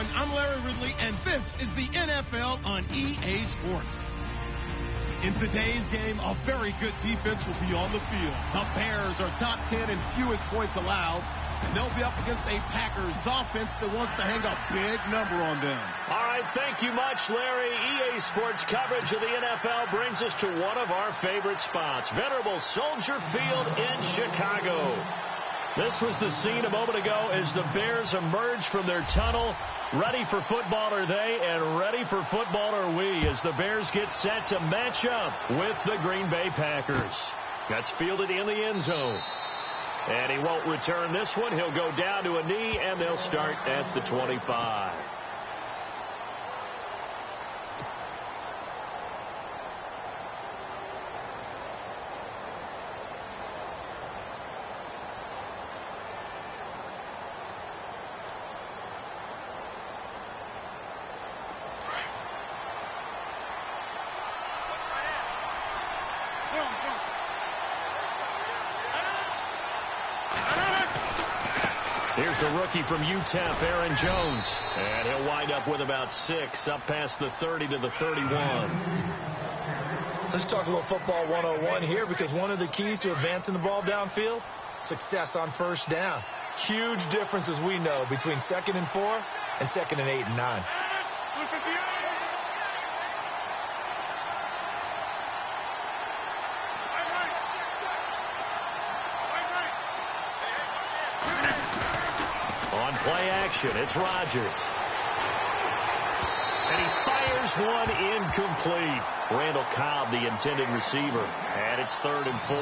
everyone. I'm Larry Ridley, and this is the NFL on EA Sports. In today's game, a very good defense will be on the field. The Bears are top 10 in fewest points allowed, and they'll be up against a Packers offense that wants to hang a big number on them. All right, thank you much, Larry. EA Sports coverage of the NFL brings us to one of our favorite spots, venerable Soldier Field in Chicago. This was the scene a moment ago as the Bears emerged from their tunnel. Ready for football are they, and ready for football are we, as the Bears get set to match up with the Green Bay Packers. That's fielded in the end zone. And he won't return this one. He'll go down to a knee, and they'll start at the 25. Here's the rookie from UTEP, Aaron Jones. And he'll wind up with about 6, up past the 30 to the 31. Let's talk a little football 101 here, because one of the keys to advancing the ball downfield, success on first down. Huge difference, as we know, between 2nd and 4 and 2nd and 8 and 9. Play action. It's Rodgers. And he fires one incomplete. Randall Cobb, the intended receiver. And it's 3rd and 4.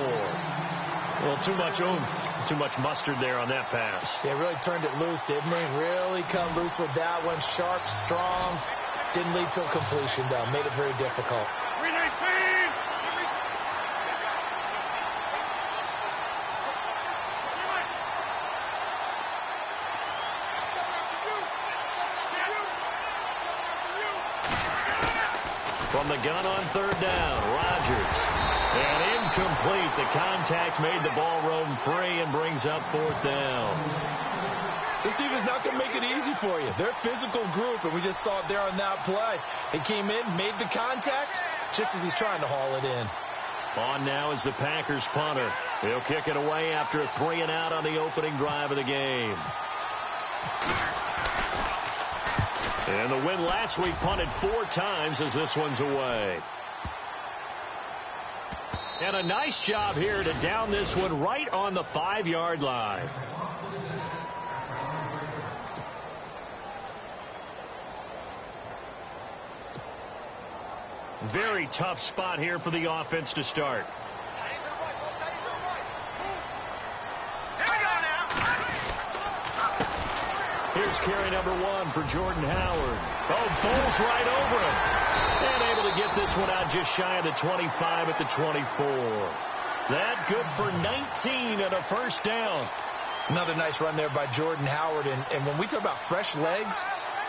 Well, too much oomph, too much mustard there on that pass. Yeah, really turned it loose, didn't he? Really cut loose with that one. Sharp, strong. Didn't lead to a completion, though. Made it very difficult. From the gun on 3rd down, Rodgers. And incomplete. The contact made the ball roam free and brings up 4th down. This team is not going to make it easy for you. They're a physical group, and we just saw it there on that play. He came in, made the contact, just as he's trying to haul it in. On now is the Packers punter. He'll kick it away after a 3 and out on the opening drive of the game. And the win last week punted 4 times as this one's away. And a nice job here to down this one right on the 5-yard line. Very tough spot here for the offense to start. Here's carry number 1 for Jordan Howard. Oh, bowls right over him. And able to get this one out just shy of the 25 at the 24. That good for 19 and a first down. Another nice run there by Jordan Howard. And when we talk about fresh legs,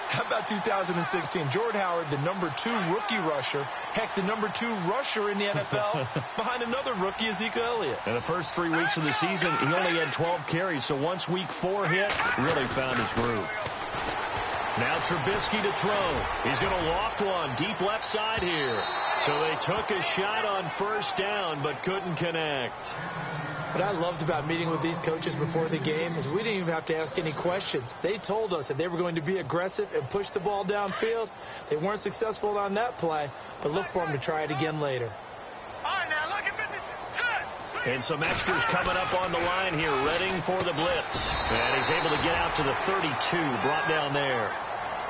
how about 2016? Jordan Howard, the number 2 rookie rusher. Heck, the number 2 rusher in the NFL behind another rookie, Ezekiel Elliott. In the first 3 weeks of the season, he only had 12 carries. So once week 4 hit, really found his groove. Now Trubisky to throw. He's going to loft one deep left side here. So they took a shot on first down, but couldn't connect. What I loved about meeting with these coaches before the game is we didn't even have to ask any questions. They told us that they were going to be aggressive and push the ball downfield. They weren't successful on that play, but look for them to try it again later. And some extras coming up on the line here, readying for the blitz. And he's able to get out to the 32, brought down there.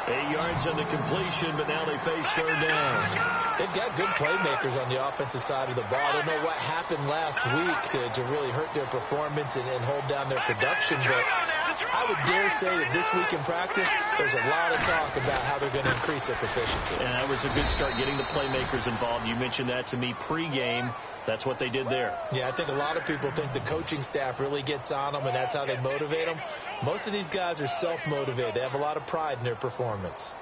8 yards on the completion, but now they face 3rd down. They've got good playmakers on the offensive side of the ball. I don't know what happened last week to really hurt their performance and hold down their production, but I would dare say that this week in practice, there's a lot of talk about how they're going to increase their proficiency. And that was a good start, getting the playmakers involved. You mentioned that to me pregame. That's what they did there. Yeah, I think a lot of people think the coaching staff really gets on them, and that's how they motivate them. Most of these guys are self-motivated. They have a lot of pride in their performance.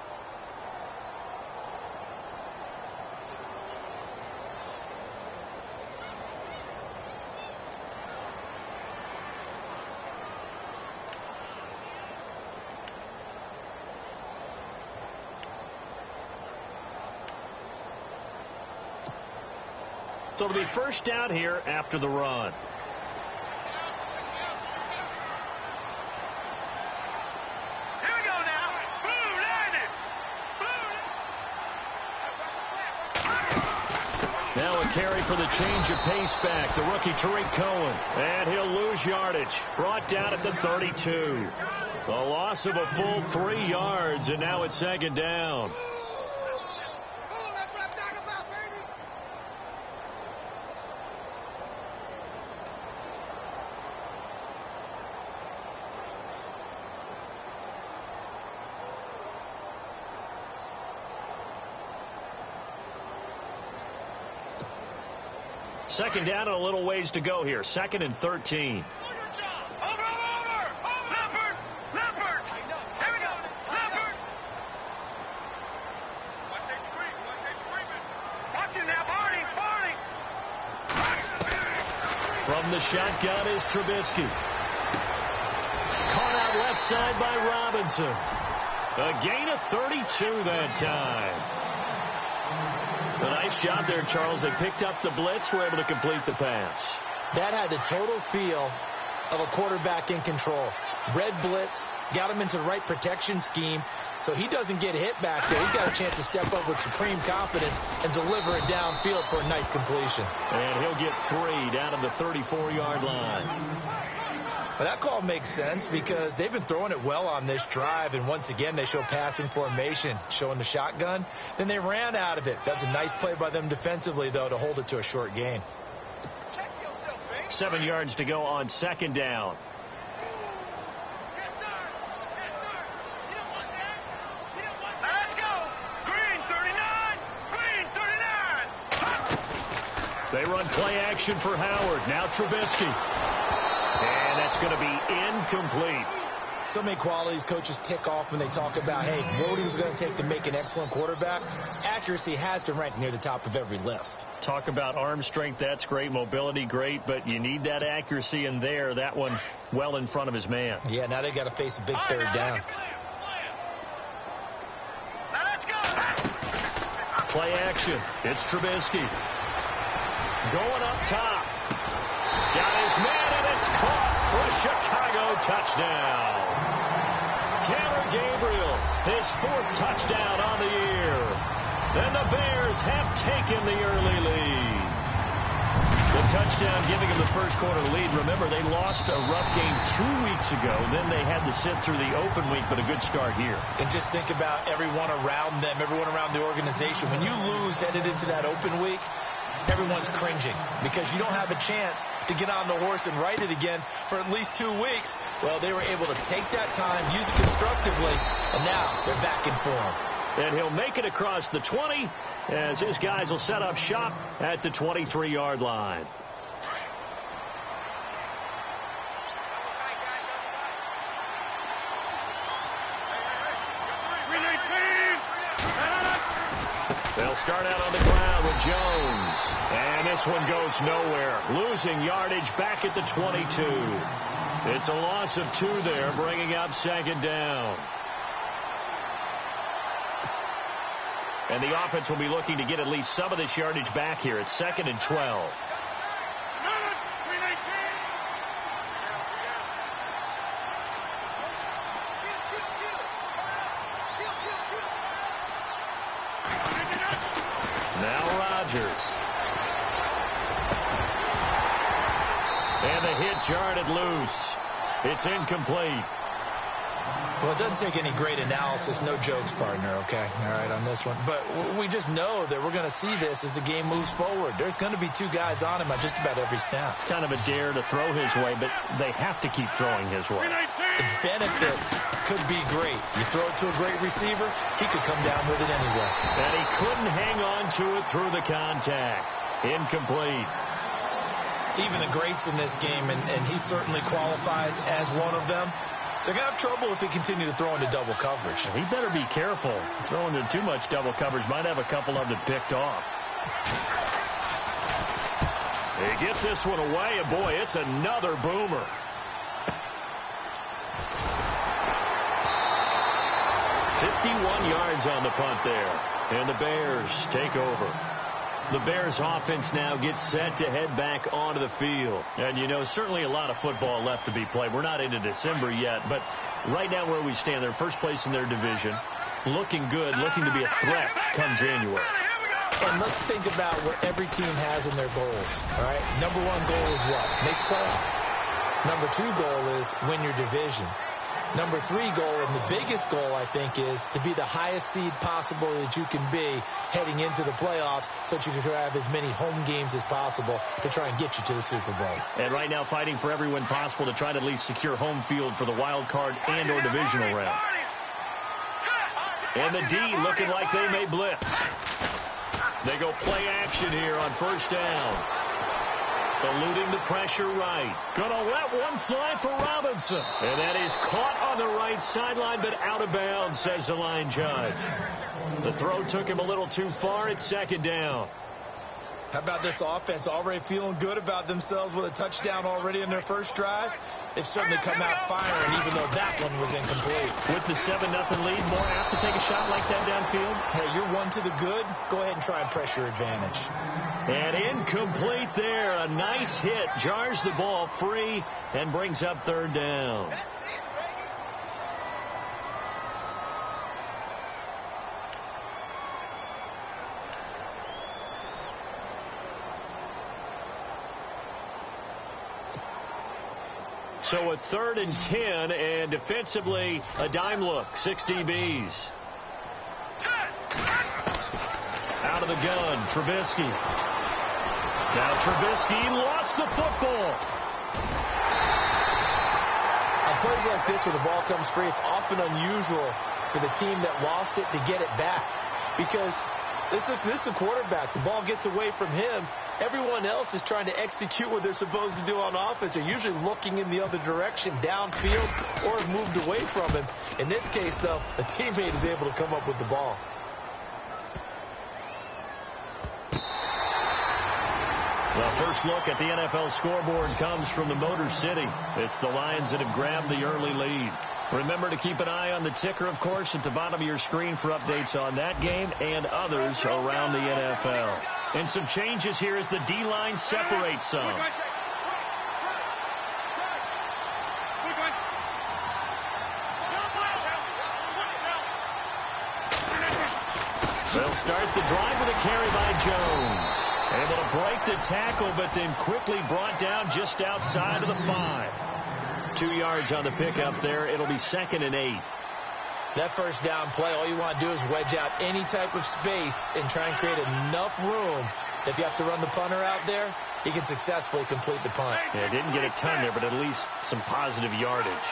So it'll be first down here after the run. Now a carry for the change of pace back, the rookie Tariq Cohen. And he'll lose yardage. Brought down at the 32. A loss of a full 3 yards, and now it's second down. Second down and a little ways to go here. 2nd and 13. From the shotgun is Trubisky. Caught out left side by Robinson. A gain of 32 that time. A nice job there, Charles. They picked up the blitz, were able to complete the pass. That had the total feel of a quarterback in control. Red blitz, got him into the right protection scheme, so he doesn't get hit back there. He's got a chance to step up with supreme confidence and deliver it downfield for a nice completion. And he'll get 3 down at the 34-yard line. Well, that call makes sense because they've been throwing it well on this drive, and once again they show passing formation, showing the shotgun. Then they ran out of it. That's a nice play by them defensively, though, to hold it to a short gain. 7 yards to go on second down. They run play action for Howard. Now Trubisky. And that's going to be incomplete. So many qualities coaches tick off when they talk about, hey, what is it going to take to make an excellent quarterback? Accuracy has to rank near the top of every list. Talk about arm strength. That's great. Mobility, great. But you need that accuracy in there. That one well in front of his man. Yeah, now they got to face a big third down. Play action. It's Trubisky. Going up top. Got his man, and it's caught for a Chicago touchdown. Taylor Gabriel, his 4th touchdown on the year. Then the Bears have taken the early lead. The touchdown giving them the first quarter lead. Remember, they lost a rough game 2 weeks ago. Then they had to sit through the open week, but a good start here. And just think about everyone around them, everyone around the organization. When you lose headed into that open week, everyone's cringing because you don't have a chance to get on the horse and ride it again for at least 2 weeks. Well, they were able to take that time, use it constructively, and now they're back in form. And he'll make it across the 20 as his guys will set up shop at the 23-yard line. They'll start out on the ground with Jones. And this one goes nowhere. Losing yardage back at the 22. It's a loss of 2 there, bringing up second down. And the offense will be looking to get at least some of this yardage back here. It's 2nd and 12. Now Rodgers. And the hit jarred loose. It's incomplete. Well, it doesn't take any great analysis. No jokes, partner, okay? All right, on this one. But we just know that we're going to see this as the game moves forward. There's going to be 2 guys on him at just about every snap. It's kind of a dare to throw his way, but they have to keep throwing his way. The benefits could be great. You throw it to a great receiver, he could come down with it anyway. And he couldn't hang on to it through the contact. Incomplete. Even the greats in this game, and he certainly qualifies as one of them, they're going to have trouble if they continue to throw into double coverage. He better be careful. Throwing into too much double coverage might have a couple of them picked off. He gets this one away, and boy, it's another boomer. .51 yards on the punt there. And the Bears take over. The Bears offense now gets set to head back onto the field. And, you know, certainly a lot of football left to be played. We're not into December yet, but right now where we stand, they're first place in their division, looking good, looking to be a threat come January. And let's think about what every team has in their goals, all right? Number one goal is what? Make the playoffs. Number two goal is win your division. Number three goal, and the biggest goal, I think, is to be the highest seed possible that you can be heading into the playoffs so that you can have as many home games as possible to try and get you to the Super Bowl. And right now fighting for every win possible to try to at least secure home field for the wild card and or divisional round. And the D looking like they may blitz. They go play action here on first down. Eluding the pressure right. Gonna let one fly for Robinson. And that is caught on the right sideline, but out of bounds, says the line judge. The throw took him a little too far. It's second down. How about this offense already feeling good about themselves with a touchdown already in their first drive? They've certainly come out firing, even though that one was incomplete. With the 7-0 lead, more apt to take a shot like that downfield? Hey, you're one to the good. Go ahead and try and pressure advantage. And incomplete there. A nice hit. Jars the ball free and brings up third down. So a 3rd and 10, and defensively a dime look. 6 DBs. Out of the gun, Trubisky. Now Trubisky lost the football. On plays like this where the ball comes free, it's often unusual for the team that lost it to get it back. Because this is the quarterback. The ball gets away from him. Everyone else is trying to execute what they're supposed to do on offense. They're usually looking in the other direction, downfield, or have moved away from him. In this case, though, a teammate is able to come up with the ball. Well, first look at the NFL scoreboard comes from the Motor City. It's the Lions that have grabbed the early lead. Remember to keep an eye on the ticker, of course, at the bottom of your screen for updates on that game and others around the NFL. And some changes here as the D-line separates some. They'll start the drive with a carry by Jones. Able to break the tackle, but then quickly brought down just outside of the 5. 2 yards on the pickup there. It'll be 2nd and 8. That first down play, all you want to do is wedge out any type of space and try and create enough room that if you have to run the punter out there, he can successfully complete the punt. Yeah, didn't get a ton there, but at least some positive yardage.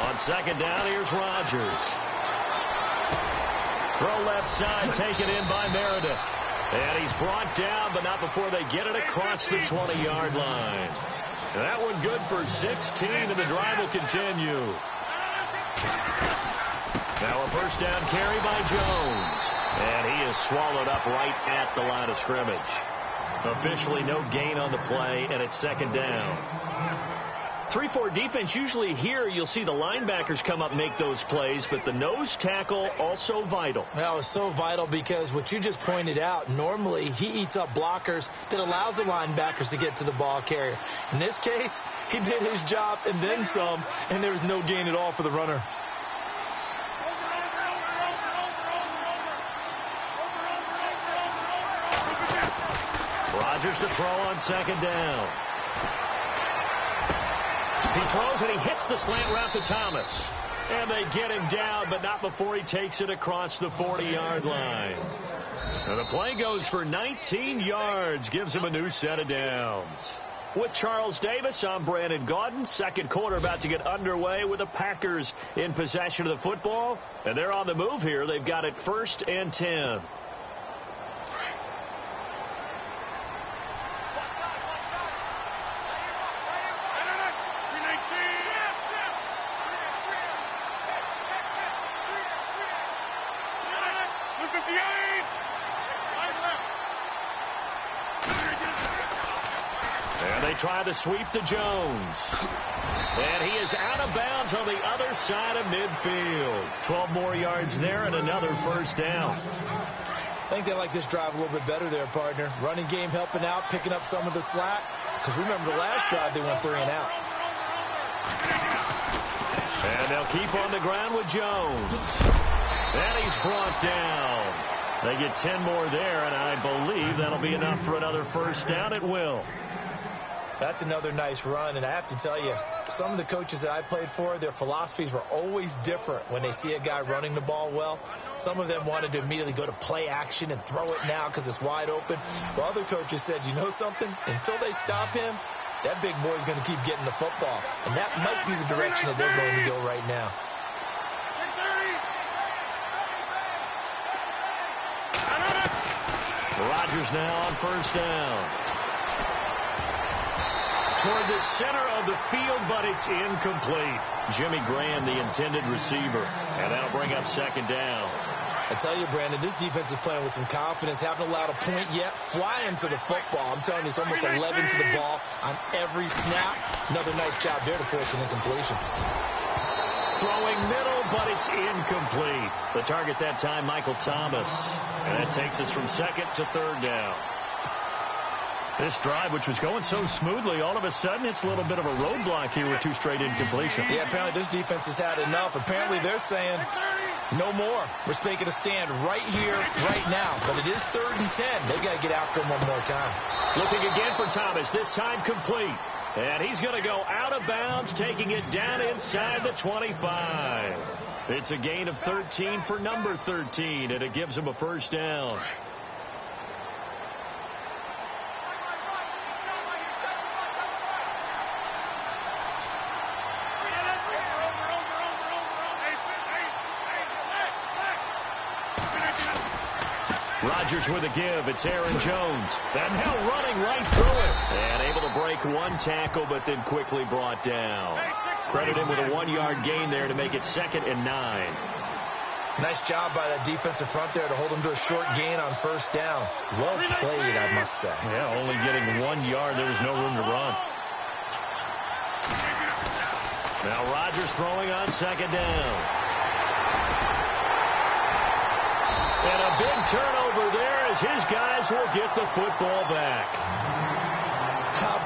On second down, here's Rodgers. Throw left side, taken in by Meredith. And he's brought down, but not before they get it across the 20-yard line. That one good for 16, and the drive will continue. Now a first down carry by Jones. And he is swallowed up right at the line of scrimmage. Officially no gain on the play, and it's second down. 3-4 defense, usually here you'll see the linebackers come up and make those plays, but the nose tackle also vital. That was so vital because what you just pointed out, normally he eats up blockers that allows the linebackers to get to the ball carrier. In this case, he did his job and then some, and there was no gain at all for the runner. Rodgers to throw on second down. He throws and he hits the slant route to Thomas. And they get him down, but not before he takes it across the 40-yard line. And the play goes for 19 yards, gives him a new set of downs. With Charles Davis, I'm Brandon Gaudin. Second quarter about to get underway with the Packers in possession of the football. And they're on the move here. They've got it 1st and 10. And they try to sweep to Jones. And he is out of bounds on the other side of midfield. 12 more yards there and another first down. I think they like this drive a little bit better there, partner. Running game helping out, picking up some of the slack. Because remember, the last drive they went 3 and out. And they'll keep on the ground with Jones. And he's brought down. They get 10 more there, and I believe that'll be enough for another first down. It will. That's another nice run, and I have to tell you, some of the coaches that I played for, their philosophies were always different when they see a guy running the ball well. Some of them wanted to immediately go to play action and throw it now because it's wide open. While other coaches said, you know something? Until they stop him, that big boy's going to keep getting the football. And that might be the direction that they're going to go right now. Rodgers now on first down. Toward the center of the field, but it's incomplete. Jimmy Graham, the intended receiver. And that'll bring up second down. I tell you, Brandon, this defense is playing with some confidence. Haven't allowed a point yet. Flying to the football. I'm telling you, it's almost 11 to the ball on every snap. Another nice job there to force an incompletion. Throwing middle, but it's incomplete. The target that time, Michael Thomas. And that takes us from second to third down. This drive, which was going so smoothly, all of a sudden it's a little bit of a roadblock here with 2 straight incompletions. Yeah, apparently this defense has had enough. Apparently they're saying no more. We're making a stand right here, right now. But it is 3rd and 10. They've got to get after him one more time. Looking again for Thomas, this time complete. And he's going to go out of bounds, taking it down inside the 25. It's a gain of 13 for number 13, and it gives him a first down. Rodgers with a give. It's Aaron Jones. And now running right through it. And able to break 1 tackle, but then quickly brought down. Credit him with a 1-yard gain there to make it 2nd and 9. Nice job by that defensive front there to hold him to a short gain on first down. Well played, I must say. Yeah, only getting 1 yard. There was no room to run. Now Rodgers throwing on second down. And a big turnover there as his guys will get the football back.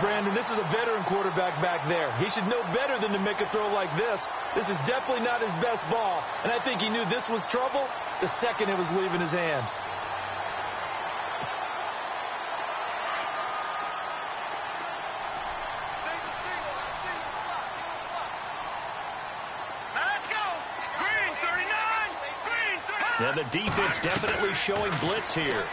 Brandon, this is a veteran quarterback back there. He should know better than to make a throw like this. This is definitely not his best ball. And I think he knew this was trouble the second it was leaving his hand. And the defense definitely showing blitz here.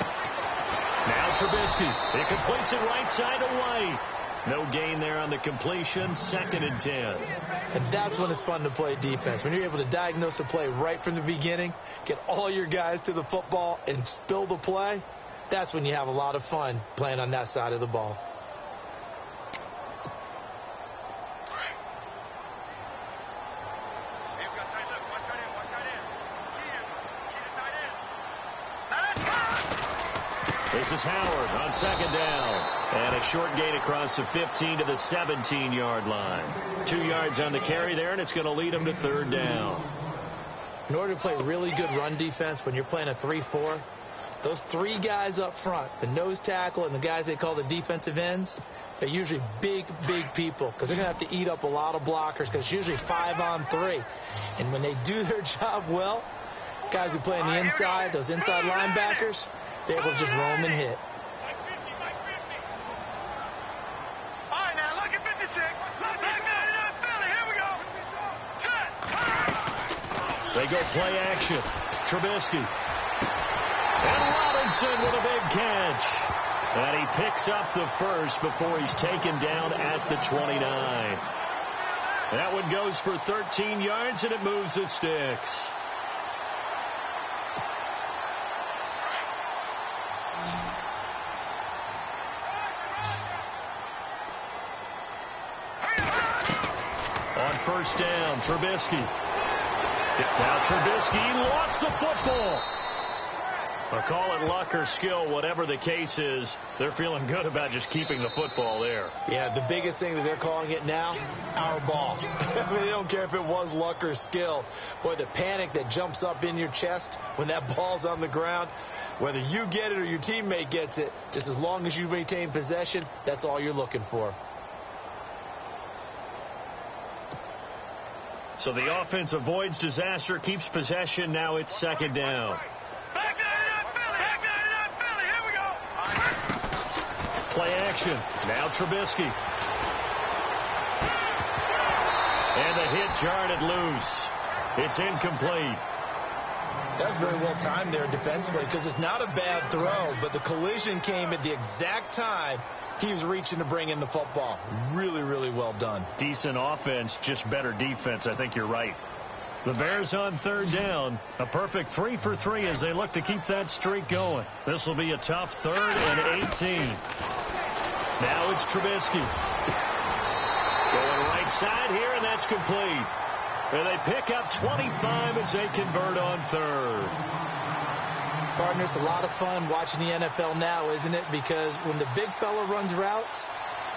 Now Trubisky. He completes it right side to White. No gain there on the completion. 2nd and 10. And that's when it's fun to play defense. When you're able to diagnose a play right from the beginning, get all your guys to the football, and spill the play, that's when you have a lot of fun playing on that side of the ball. This is Howard on second down. And a short gain across the 15 to the 17-yard line. 2 yards on the carry there, and it's going to lead him to third down. In order to play really good run defense when you're playing a 3-4, those 3 guys up front, the nose tackle and the guys they call the defensive ends, they're usually big, big people because they're going to have to eat up a lot of blockers because it's usually 5-on-3. And when they do their job well, guys who play on the inside, those inside linebackers, they're able to just roam and hit. All right, now look at 56. Look back there, Philly. Here we go. Set. They go play action. Trubisky. And Robinson with a big catch. And he picks up the first before he's taken down at the 29. That one goes for 13 yards, and it moves the sticks. First down, Trubisky. Now Trubisky lost the football. Or call it luck or skill, whatever the case is, they're feeling good about just keeping the football there. Yeah, the biggest thing that they're calling it now, our ball. I mean, they don't care if it was luck or skill. Boy, the panic that jumps up in your chest when that ball's on the ground, whether you get it or your teammate gets it, just as long as you maintain possession, that's all you're looking for. So the offense avoids disaster, keeps possession. Now it's second down. Play action. Now Trubisky. And the hit jarred it loose. It's incomplete. That's very well timed there defensively because it's not a bad throw, but the collision came at the exact time he was reaching to bring in the football. Really, really well done. Decent offense, just better defense. I think you're right. The Bears on third down. A perfect 3 for 3 as they look to keep that streak going. This will be a tough 3rd and 18. Now it's Trubisky. Going right side here, and that's complete. And they pick up 25 as they convert on 3rd. Partner, it's a lot of fun watching the NFL now, isn't it? Because when the big fella runs routes,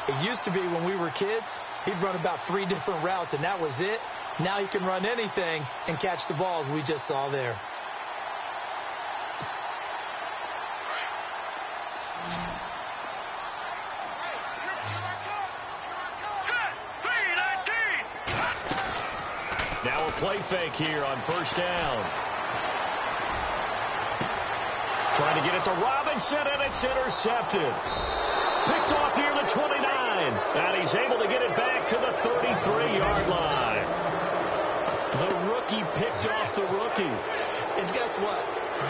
it used to be when we were kids, he'd run about 3 different routes, and that was it. Now he can run anything and catch the balls we just saw there. Now a play fake here on first down. Trying to get it to Robinson, and it's intercepted. Picked off near the 29, and he's able to get it back to the 33-yard line. The rookie picked off the rookie. And guess what?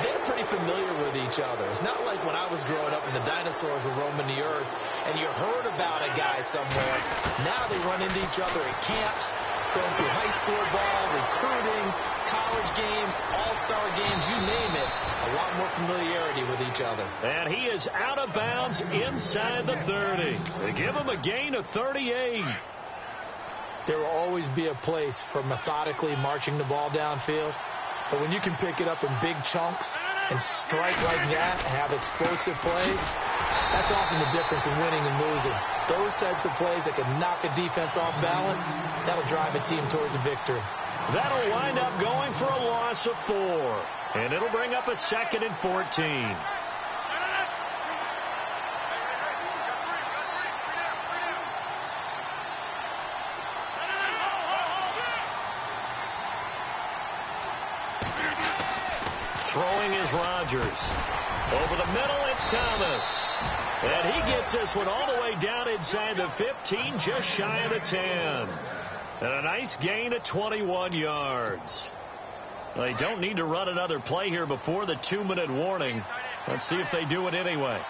They're pretty familiar with each other. It's not like when I was growing up and the dinosaurs were roaming the earth and you heard about a guy somewhere. Now they run into each other at camps, going through high school ball, recruiting, college games, all-star games, you name it. A lot more familiarity with each other. And he is out of bounds inside the 30. They give him a gain of 38. There will always be a place for methodically marching the ball downfield. But when you can pick it up in big chunks and strike like that and have explosive plays, that's often the difference in winning and losing. Those types of plays that can knock a defense off balance, that'll drive a team towards a victory. That'll wind up going for a loss of 4. And it'll bring up a 2nd and 14. Throwing is Rodgers. Over the middle, it's Thomas. And he gets this one all the way down inside the 15, just shy of the 10. And a nice gain of 21 yards. They don't need to run another play here before the 2-minute warning. Let's see if they do it anyway.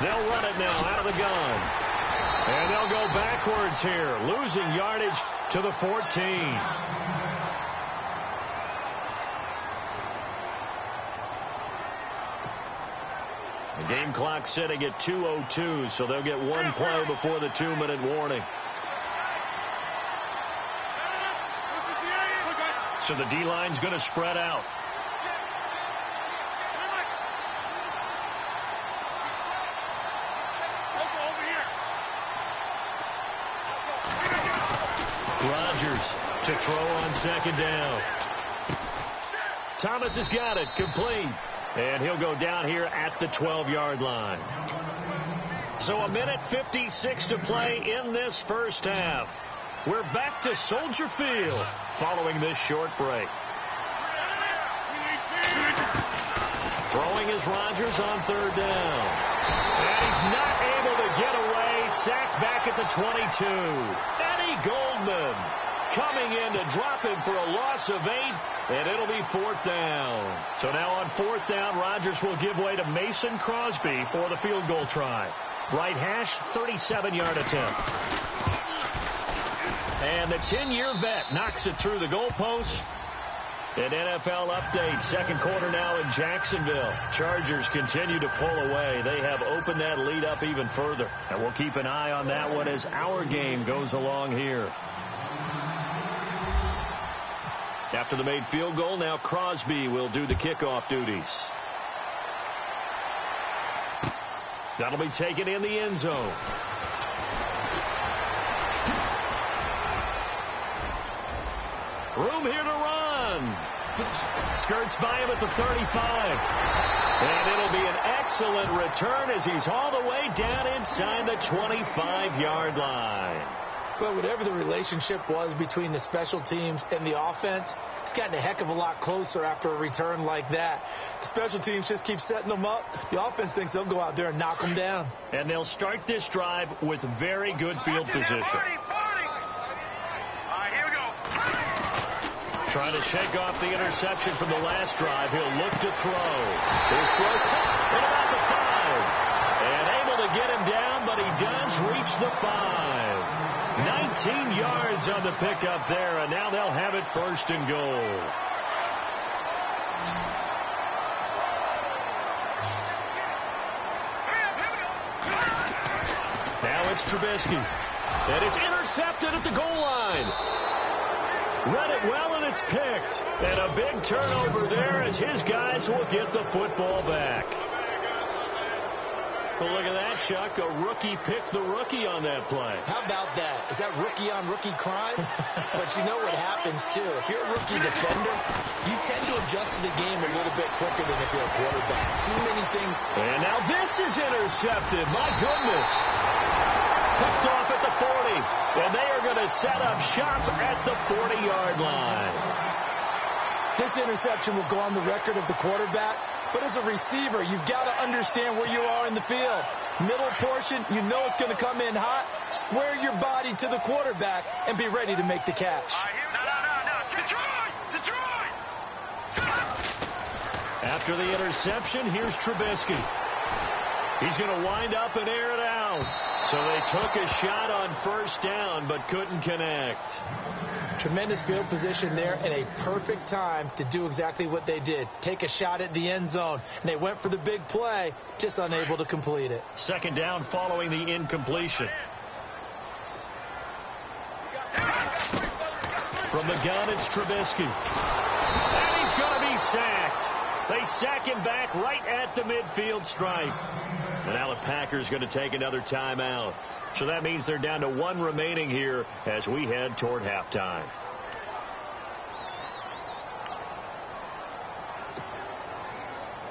They'll run it now out of the gun. And they'll go backwards here, losing yardage to the 14. The game clock sitting at 2:02, so they'll get one play before the 2-minute warning. So the D-line's going to spread out. Rodgers to throw on second down. Thomas has got it, complete. And he'll go down here at the 12-yard line. So a minute 56 to play in this first half. We're back to Soldier Field following this short break. Throwing is Rodgers on third down. And he's not able to get away. Sacked back at the 22. Eddie Goldman coming in to drop him for a loss of 8. And it'll be 4th down. So now on 4th down, Rodgers will give way to Mason Crosby for the field goal try. Right hash, 37-yard attempt. And the 10-year vet knocks it through the goalpost. An NFL update, second quarter now in Jacksonville. Chargers continue to pull away. They have opened that lead up even further. And we'll keep an eye on that one as our game goes along here. After the made field goal, now Crosby will do the kickoff duties. That'll be taken in the end zone. Room here to run. Skirts by him at the 35. And it'll be an excellent return as he's all the way down inside the 25-yard line. Well, whatever the relationship was between the special teams and the offense, it's gotten a heck of a lot closer after a return like that. The special teams just keep setting them up. The offense thinks they'll go out there and knock them down. And they'll start this drive with very good field position. Trying to shake off the interception from the last drive. He'll look to throw. His throw caught at about the 5. And able to get him down, but he does reach the 5. 19 yards on the pickup there, and now they'll have it first and goal. Now it's Trubisky. And it's intercepted at the goal line. Read it well, and it's picked. And a big turnover there as his guys will get the football back. Well, look at that, Chuck. A rookie picked the rookie on that play. How about that? Is that rookie-on-rookie crime? But you know what happens, too. If you're a rookie defender, you tend to adjust to the game a little bit quicker than if you're a quarterback. Too many things. And now this is intercepted. My goodness. Picked off at the 40. And they are going to set up shop at the 40-yard line. This interception will go on the record of the quarterback. But as a receiver, you've got to understand where you are in the field. Middle portion, you know it's going to come in hot. Square your body to the quarterback and be ready to make the catch. After the interception, here's Trubisky. He's going to wind up and air it out. So they took a shot on first down but couldn't connect. Tremendous field position there and a perfect time to do exactly what they did. Take a shot at the end zone. And they went for the big play, just unable to complete it. Second down following the incompletion. From the gun, it's Trubisky. And he's going to be sacked. They sack him back right at the midfield stripe. And now the Packers going to take another timeout. So that means they're down to one remaining here as we head toward halftime.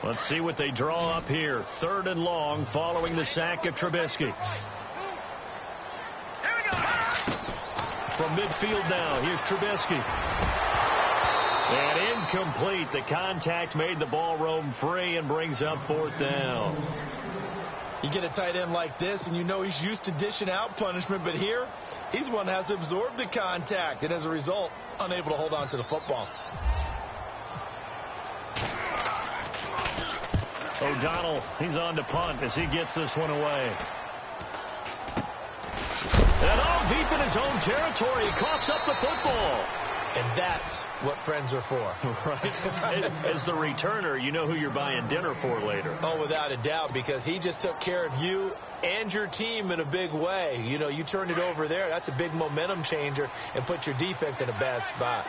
Let's see what they draw up here. 3rd and long following the sack of Trubisky. From midfield now, here's Trubisky. And incomplete. The contact made the ball roam free and brings up 4th down. You get a tight end like this, and you know he's used to dishing out punishment, but here, he's one that has to absorb the contact, and as a result, unable to hold on to the football. O'Donnell, he's on to punt as he gets this one away. And all deep in his own territory, he coughs up the football. And that's what friends are for. Right. As the returner, you know who you're buying dinner for later. Oh, without a doubt, because he just took care of you and your team in a big way. You know, you turned it over there. That's a big momentum changer and put your defense in a bad spot.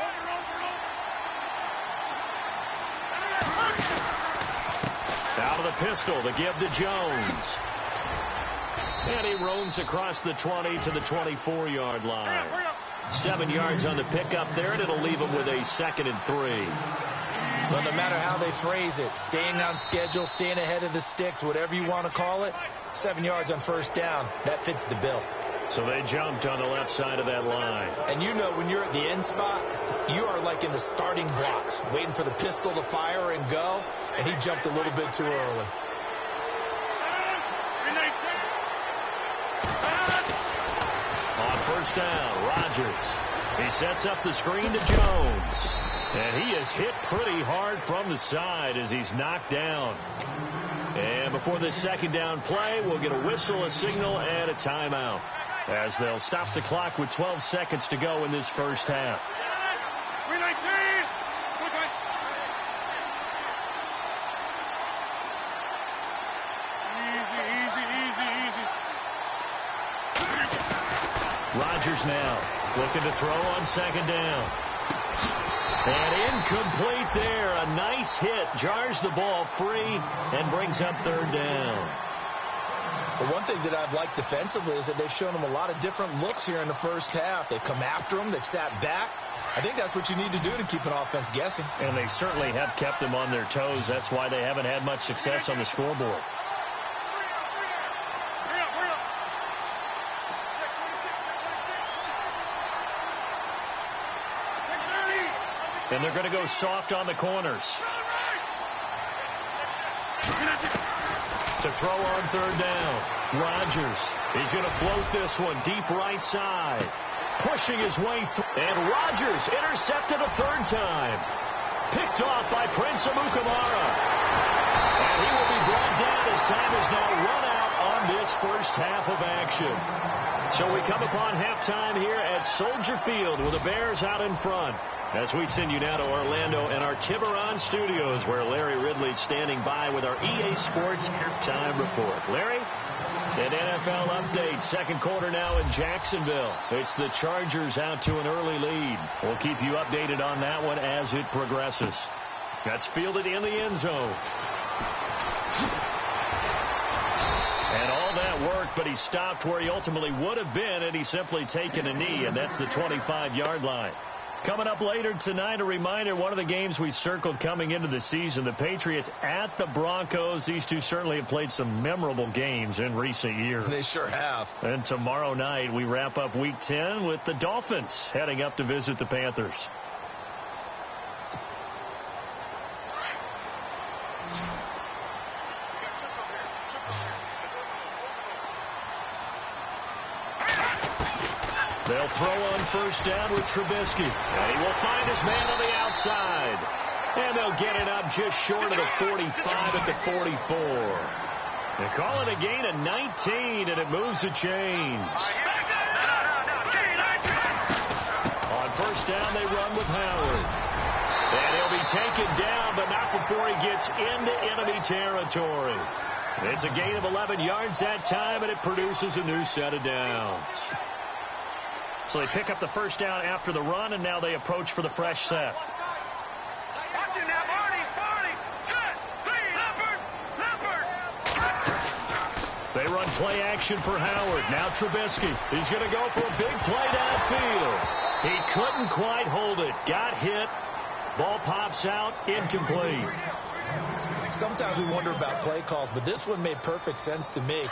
Out of the pistol to give to Jones. And he roams across the 20 to the 24-yard line. 7 yards on the pickup there, and it'll leave him with a 2nd and 3. Well, no matter how they phrase it, staying on schedule, staying ahead of the sticks, whatever you want to call it, 7 yards on first down, that fits the bill. So they jumped on the left side of that line. And you know when you're at the end spot, you are like in the starting blocks, waiting for the pistol to fire and go, and he jumped a little bit too early. On first down, Rodgers. He sets up the screen to Jones. And he is hit pretty hard from the side as he's knocked down. And before this second down play, we'll get a whistle, a signal, and a timeout, as they'll stop the clock with 12 seconds to go in this first half. Rodgers now looking to throw on second down. And incomplete there. A nice hit. Jars the ball free and brings up third down. But one thing that I've liked defensively is that they've shown them a lot of different looks here in the first half. They've come after them. They've sat back. I think that's what you need to do to keep an offense guessing. And they certainly have kept them on their toes. That's why they haven't had much success on the scoreboard. And they're going to go soft on the corners. To throw on third down. Rodgers. He's going to float this one deep right side. Pushing his way through. And Rodgers intercepted a third time. Picked off by Prince Amukamara. And he will be brought down as time is now run out on this first half of action. So we come upon halftime here at Soldier Field with the Bears out in front. As we send you now to Orlando and our Tiburon studios, where Larry Ridley's standing by with our EA Sports halftime report. Larry, an NFL update. Second quarter now in Jacksonville. It's the Chargers out to an early lead. We'll keep you updated on that one as it progresses. That's fielded in the end zone. And all that worked, but he stopped where he ultimately would have been had he simply taken a knee, and that's the 25-yard line. Coming up later tonight, a reminder, one of the games we circled coming into the season, the Patriots at the Broncos. These two certainly have played some memorable games in recent years. They sure have. And tomorrow night, we wrap up Week 10 with the Dolphins heading up to visit the Panthers. They'll throw on first down with Trubisky. And he will find his man on the outside. And they'll get it up just short of the 45 at the 44. They call it a gain of 19, and it moves the chains. On first down, they run with Howard. And he'll be taken down, but not before he gets into enemy territory. It's a gain of 11 yards that time, and it produces a new set of downs. So they pick up the first down after the run, and now they approach for the fresh set. They run play action for Howard. Now Trubisky. He's going to go for a big play downfield. He couldn't quite hold it. Got hit. Ball pops out. Incomplete. Sometimes we wonder about play calls, but this one made perfect sense to me.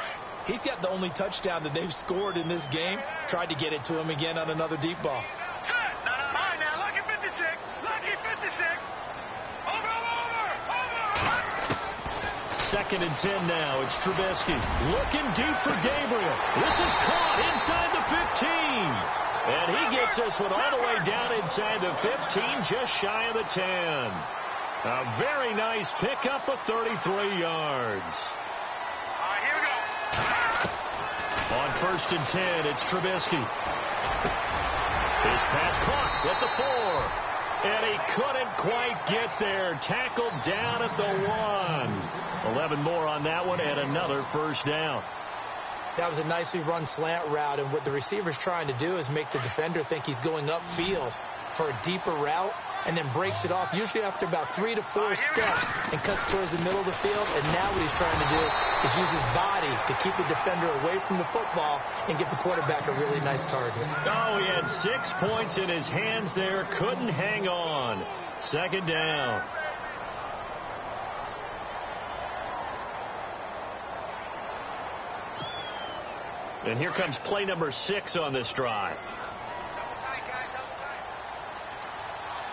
He's got the only touchdown that they've scored in this game. Tried to get it to him again on another deep ball. Second and 10 now. It's Trubisky looking deep for Gabriel. This is caught inside the 15. And he gets this one all the way down inside the 15, just shy of the 10. A very nice pickup of 33 yards. On first and 10, it's Trubisky. His pass caught at the 4. And he couldn't quite get there. Tackled down at the 1. 11 more on that one and another first down. That was a nicely run slant route, and what the receiver's trying to do is make the defender think he's going upfield for a deeper route, and then breaks it off, usually after about 3 to 4 steps, and cuts towards the middle of the field. And now what he's trying to do is use his body to keep the defender away from the football and give the quarterback a really nice target. Oh, he had 6 points in his hands there. Couldn't hang on. Second down. And here comes play number 6 on this drive.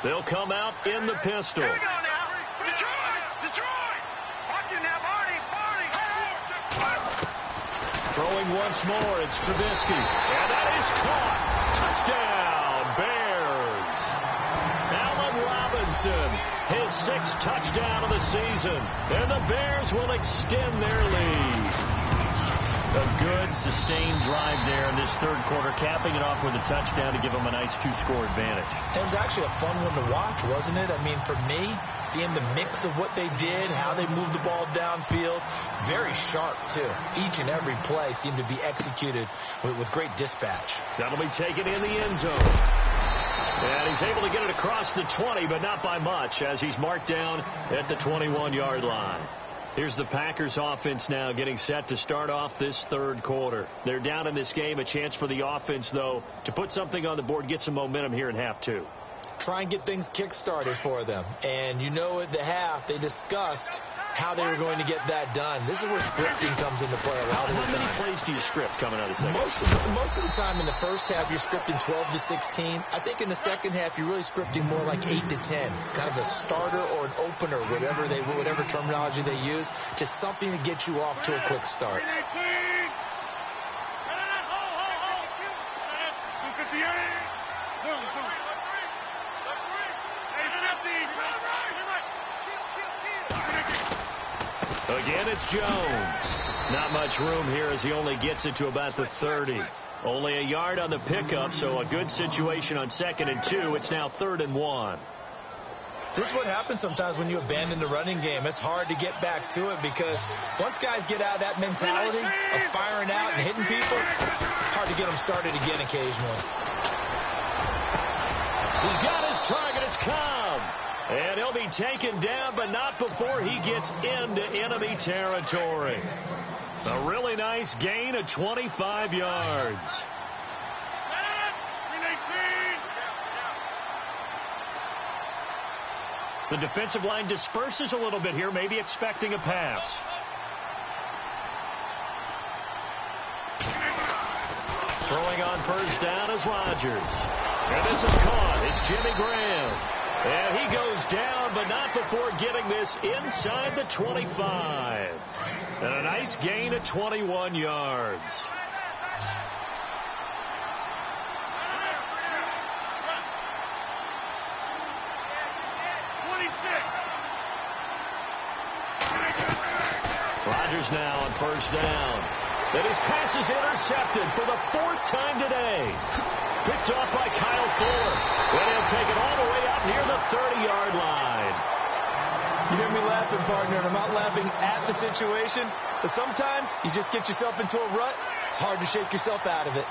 They'll come out in the pistol. Here we go now. Detroit. Watch it now, Barney. Throwing once more, it's Trubisky. And that is caught. Touchdown, Bears. Allen Robinson, his 6th touchdown of the season. And the Bears will extend their lead. A good, sustained drive there in this third quarter, capping it off with a touchdown to give them a nice 2-score advantage. It was actually a fun one to watch, wasn't it? I mean, for me, seeing the mix of what they did, how they moved the ball downfield, very sharp, too. Each and every play seemed to be executed with great dispatch. That'll be taken in the end zone. And he's able to get it across the 20, but not by much, as he's marked down at the 21-yard line. Here's the Packers offense now getting set to start off this third quarter. They're down in this game. A chance for the offense, though, to put something on the board, get some momentum here in half two. Try and get things kick-started for them. And you know at the half, they discussed how they were going to get that done. This is where scripting comes into play a lot of the time. How many plays do you script coming out of the second? Most of the time in the first half, you're scripting 12 to 16. I think in the second half, you're really scripting more like 8 to 10. Kind of a starter or an opener, whatever terminology they use. Just something to get you off to a quick start. Again, it's Jones. Not much room here as he only gets it to about the 30. Only a yard on the pickup, so a good situation on 2nd and 2. It's now 3rd and 1. This is what happens sometimes when you abandon the running game. It's hard to get back to it because once guys get out of that mentality of firing out and hitting people, hard to get them started again occasionally. He's got his target. It's Cobb. And he'll be taken down, but not before he gets into enemy territory. A really nice gain of 25 yards. The defensive line disperses a little bit here, maybe expecting a pass. Throwing on first down is Rodgers. And this is caught. It's Jimmy Graham. And he goes down, but not before getting this inside the 25. And a nice gain of 21 yards. Rodgers now on first down. And his pass is intercepted for the 4th time today. Picked off by Kyle Fuller. And he'll take it all the way out near the 30-yard line. You hear me laughing, partner, and I'm not laughing at the situation, but sometimes you just get yourself into a rut. It's hard to shake yourself out of it.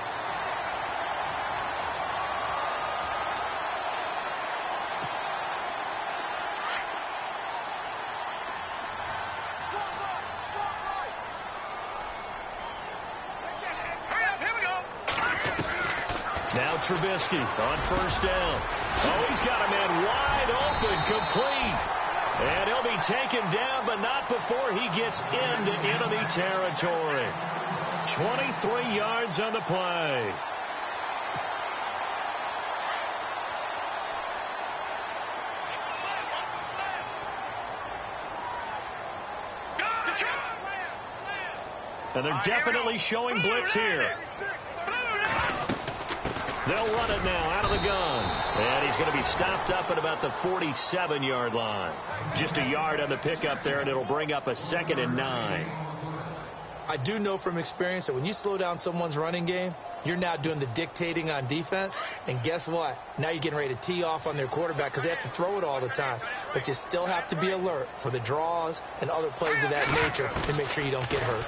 Now Trubisky on first down. Oh, he's got a man wide open, complete. And he'll be taken down, but not before he gets into enemy territory. 23 yards on the play. And they're definitely showing blitz here. They'll run it now out of the gun. And he's going to be stopped up at about the 47-yard line. Just a yard on the pickup there, and it'll bring up a 2nd and 9. I do know from experience that when you slow down someone's running game, you're now doing the dictating on defense. And guess what? Now you're getting ready to tee off on their quarterback because they have to throw it all the time. But you still have to be alert for the draws and other plays of that nature to make sure you don't get hurt.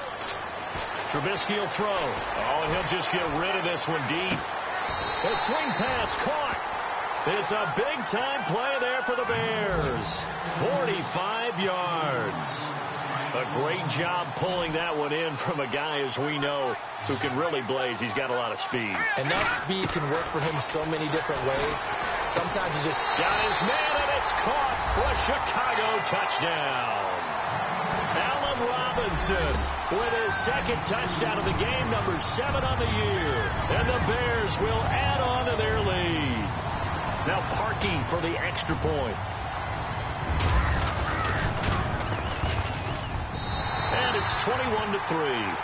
Trubisky will throw. Oh, and he'll just get rid of this one deep. A swing pass caught. It's a big-time play there for the Bears. 45 yards. A great job pulling that one in from a guy, as we know, who can really blaze. He's got a lot of speed. And that speed can work for him so many different ways. Sometimes he just got his man, and it's caught for a Chicago touchdown. Allen Robinson with his 2nd touchdown of the game, number 7 on the year. And the Bears will add on to their lead. Now Parkey for the extra point. And it's 21-3.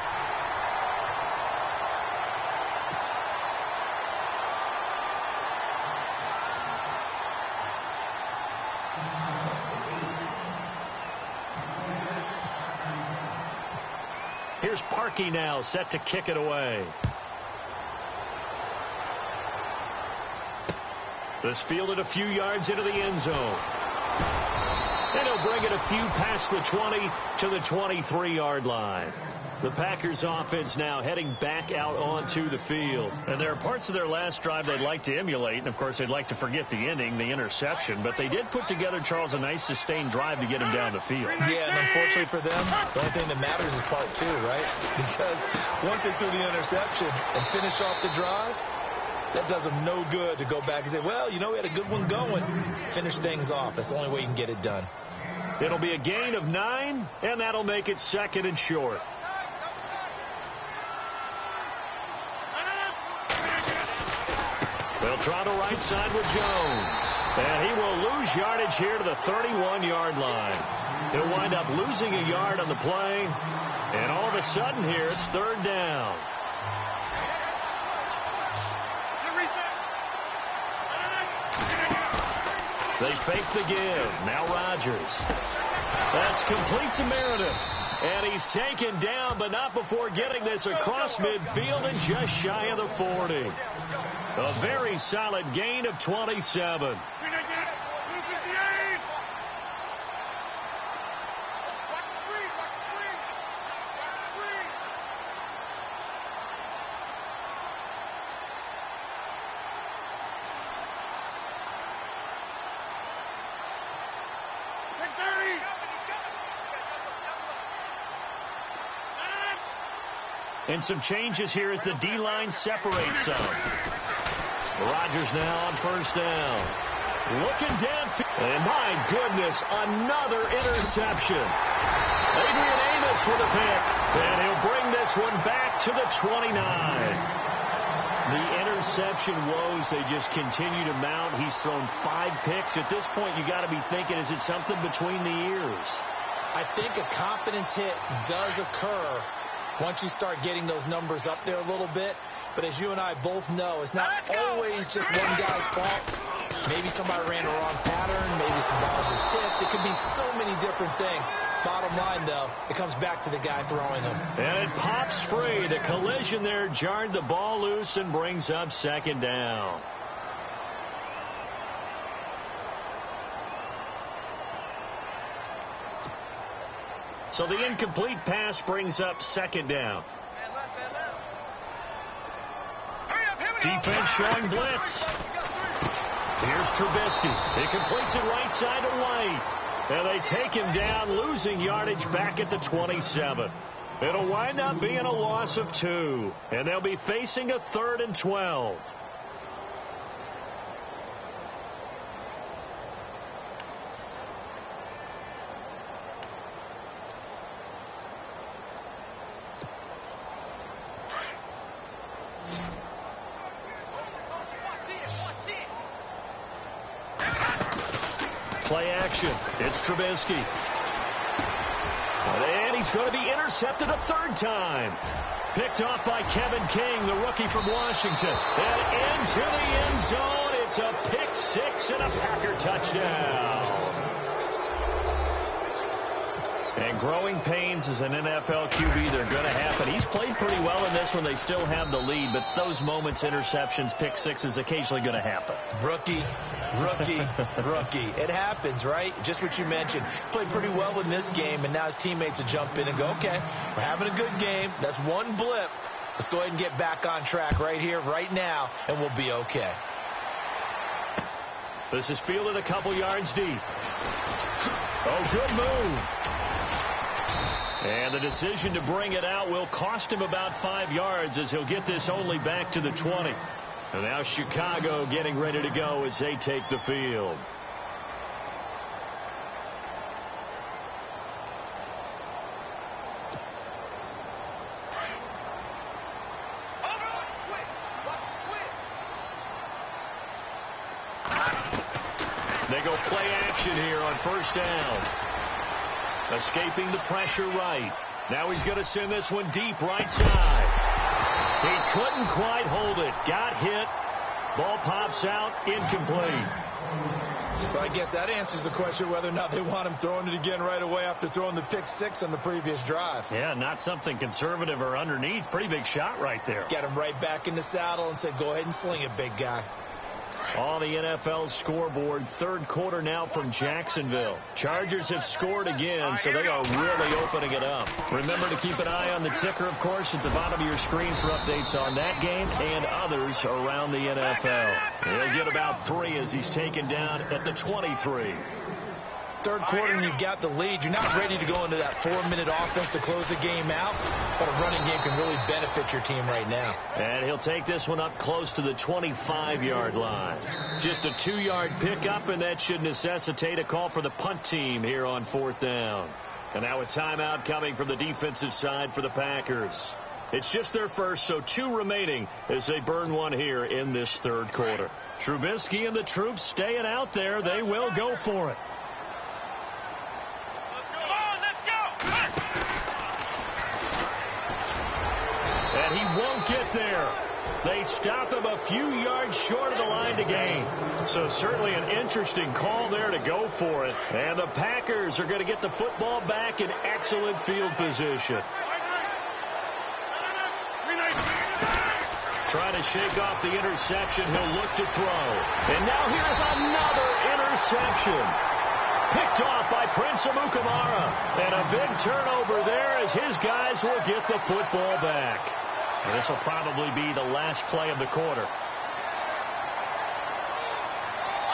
Here's Parkey now, set to kick it away. This fielded a few yards into the end zone. And he'll bring it a few past the 20 to the 23-yard line. The Packers offense now heading back out onto the field. And there are parts of their last drive they'd like to emulate. And, of course, they'd like to forget the ending, the interception. But they did put together, Charles, a nice sustained drive to get him down the field. Yeah, and unfortunately for them, the only thing that matters is part 2, right? Because once they threw the interception and finished off the drive, that does them no good to go back and say, well, you know, we had a good one going. Finish things off. That's the only way you can get it done. It'll be a gain of 9, and that'll make it 2nd and short. They'll try the right side with Jones. And he will lose yardage here to the 31-yard line. He'll wind up losing a yard on the play. And all of a sudden here, it's 3rd down. They fake the give. Now Rodgers. That's complete to Meredith. And he's taken down, but not before getting this across midfield and just shy of the 40. A very solid gain of 27. And some changes here as the D-line separates some. Rodgers now on 1st down. Looking downfield. And my goodness, another interception. Adrian Amos with a pick. And he'll bring this one back to the 29. The interception woes, they just continue to mount. He's thrown 5 picks. At this point, you got to be thinking, is it something between the ears? I think a confidence hit does occur once you start getting those numbers up there a little bit. But as you and I both know, it's not always just one guy's fault. Maybe somebody ran a wrong pattern. Maybe some balls were tipped. It could be so many different things. Bottom line, though, it comes back to the guy throwing them. And it pops free. The collision there jarred the ball loose and brings up 2nd down. So the incomplete pass brings up 2nd down. Defense showing blitz. Here's Trubisky. He completes it right side to White. And they take him down, losing yardage back at the 27. It'll wind up being a loss of 2. And they'll be facing a 3rd and 12. Play action. It's Trubisky. And he's going to be intercepted a 3rd time. Picked off by Kevin King, the rookie from Washington. And into the end zone. It's a pick 6 and a Packer touchdown. And growing pains as an NFL QB, they're going to happen. He's played pretty well in this one. They still have the lead, but those moments, interceptions, pick 6 is occasionally going to happen. Rookie. It happens, right? Just what you mentioned. Played pretty well in this game, and now his teammates will jump in and go, okay, we're having a good game. That's one blip. Let's go ahead and get back on track right here, right now, and we'll be okay. This is fielded a couple yards deep. Oh, good move. And the decision to bring it out will cost him about 5 yards as he'll get this only back to the 20. And now Chicago getting ready to go as they take the field. They go play action here on 1st down. Escaping the pressure right. Now he's going to send this one deep right side. He couldn't quite hold it. Got hit. Ball pops out. Incomplete. So I guess that answers the question whether or not they want him throwing it again right away after throwing the pick 6 on the previous drive. Yeah, not something conservative or underneath. Pretty big shot right there. Get him right back in the saddle and say, go ahead and sling it, big guy. On the NFL scoreboard, third quarter now from Jacksonville. Chargers have scored again, so they are really opening it up. Remember to keep an eye on the ticker, of course, at the bottom of your screen for updates on that game and others around the NFL. He'll get about 3 as he's taken down at the 23. Third quarter and you've got the lead. You're not ready to go into that 4-minute offense to close the game out, but a running game can really benefit your team right now. And he'll take this one up close to the 25-yard line. Just a 2-yard pickup, and that should necessitate a call for the punt team here on 4th down. And now a timeout coming from the defensive side for the Packers. It's just their first, so 2 remaining as they burn one here in this third quarter. Trubisky and the troops staying out there. They will go for it. And he won't get there. They stop him a few yards short of the line to gain. So certainly an interesting call there to go for it. And the Packers are going to get the football back in excellent field position. Trying to shake off the interception. He'll look to throw. And now here's another interception. Picked off by Prince Amukamara. And a big turnover there as his guys will get the football back. And this will probably be the last play of the quarter. All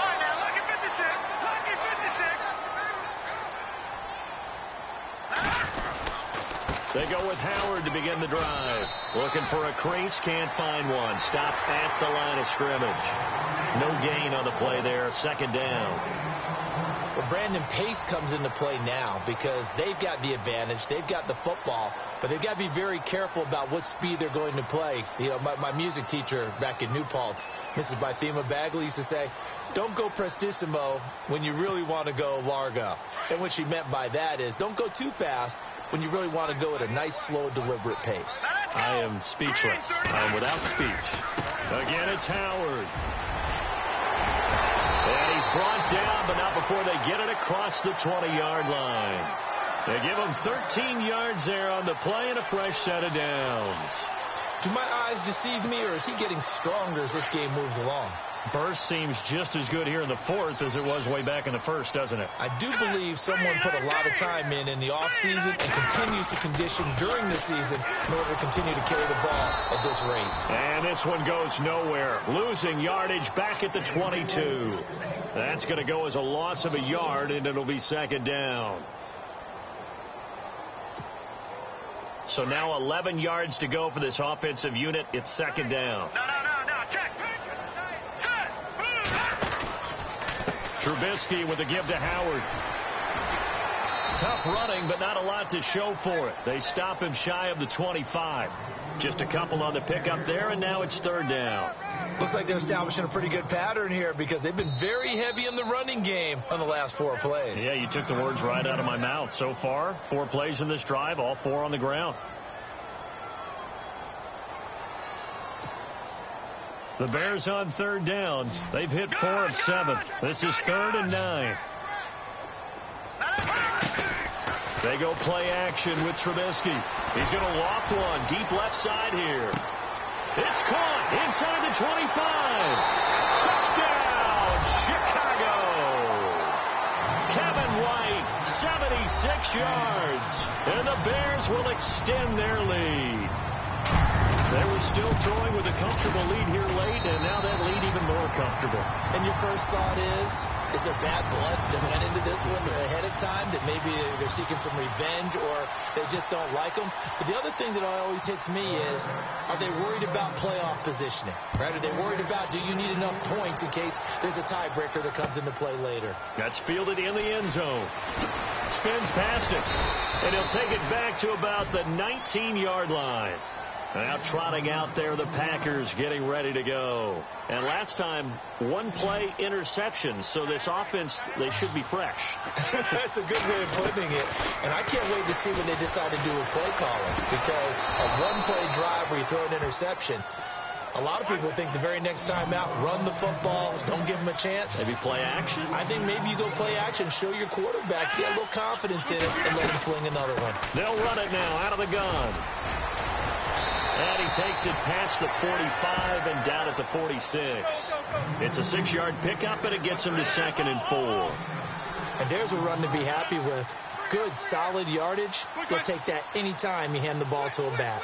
right, now look at 56. Look at 56. They go with Howard to begin the drive. Looking for a crease, can't find one. Stopped at the line of scrimmage. No gain on the play there, 2nd down. Well, Brandon, pace comes into play now because they've got the advantage. They've got the football, but they've got to be very careful about what speed they're going to play. You know, my music teacher back in New Paltz, Mrs. Bythema Bagley, used to say, don't go prestissimo when you really want to go largo. And what she meant by that is don't go too fast when you really want to go at a nice, slow, deliberate pace. I am speechless. I am without speech. Again, it's Howard. And he's brought down, but not before they get it across the 20-yard line. They give him 13 yards there on the play and a fresh set of downs. Do my eyes deceive me, or is he getting stronger as this game moves along? Burst seems just as good here in the 4th as it was way back in the 1st, doesn't it? I do believe someone put a lot of time in the offseason and continues to condition during the season in order to continue to carry the ball at this rate. And this one goes nowhere. Losing yardage back at the 22. That's going to go as a loss of a yard, and it'll be 2nd down. So now 11 yards to go for this offensive unit. It's 2nd down. No, check. Trubisky with a give to Howard. Tough running, but not a lot to show for it. They stop him shy of the 25. Just a couple on the pickup there, and now it's 3rd down. Looks like they're establishing a pretty good pattern here because they've been very heavy in the running game on the last 4 plays. Yeah, you took the words right out of my mouth. So far, 4 plays in this drive, all 4 on the ground. The Bears on 3rd down. They've hit 4 of 7. This is 3rd and 9. They go play action with Trubisky. He's going to loft one deep left side here. It's caught inside the 25. Touchdown, Chicago. Kevin White, 76 yards. And the Bears will extend their lead. They were still throwing with a comfortable lead here late, and now that lead even more comfortable. And your first thought is there bad blood that went into this one ahead of time, that maybe they're seeking some revenge or they just don't like them? But the other thing that always hits me is, are they worried about playoff positioning? Right? Are they worried about, do you need enough points in case there's a tiebreaker that comes into play later? That's fielded in the end zone. Spins past it, and he'll take it back to about the 19-yard line. Now trotting out there, the Packers getting ready to go. And last time, 1 play interception. So this offense, they should be fresh. That's a good way of putting it. And I can't wait to see what they decide to do with play calling. Because a 1-play drive where you throw an interception, a lot of people think the very next time out, run the football, don't give them a chance. Maybe play action? I think maybe you go play action, show your quarterback, get a little confidence in it, and let him fling another one. They'll run it now out of the gun. And he takes it past the 45 and down at the 46. It's a 6-yard pickup, and it gets him to 2nd and 4. And there's a run to be happy with. Good, solid yardage. You'll take that anytime you hand the ball to a back.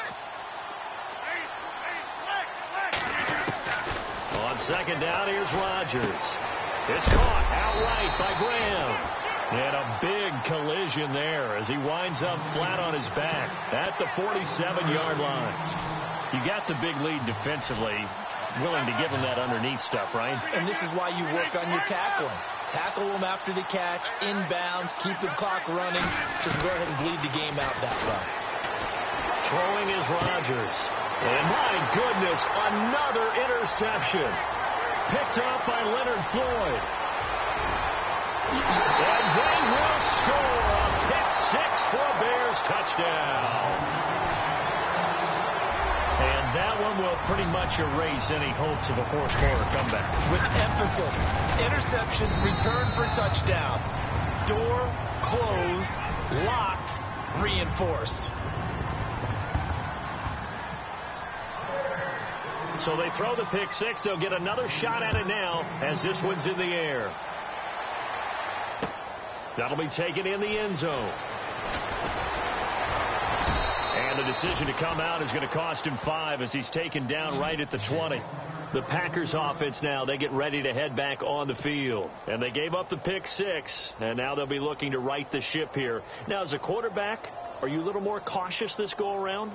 On 2nd down, here's Rodgers. It's caught outright by Graham. And a big collision there as he winds up flat on his back at the 47-yard line. You got the big lead defensively, willing to give him that underneath stuff, right? And this is why you work on your tackling. Tackle them after the catch, inbounds, keep the clock running. Just go ahead and bleed the game out that way. Throwing is Rodgers. And my goodness, another interception. Picked up by Leonard Floyd. And they will score a pick 6 for a Bears touchdown. And that one will pretty much erase any hopes of a fourth-quarter comeback. With emphasis, interception, return for touchdown. Door closed, locked, reinforced. So they throw the pick 6. They'll get another shot at it now as this one's in the air. That'll be taken in the end zone. And the decision to come out is going to cost him 5 as he's taken down right at the 20. The Packers offense now, they get ready to head back on the field. And they gave up the pick 6, and now they'll be looking to right the ship here. Now, as a quarterback, are you a little more cautious this go-around?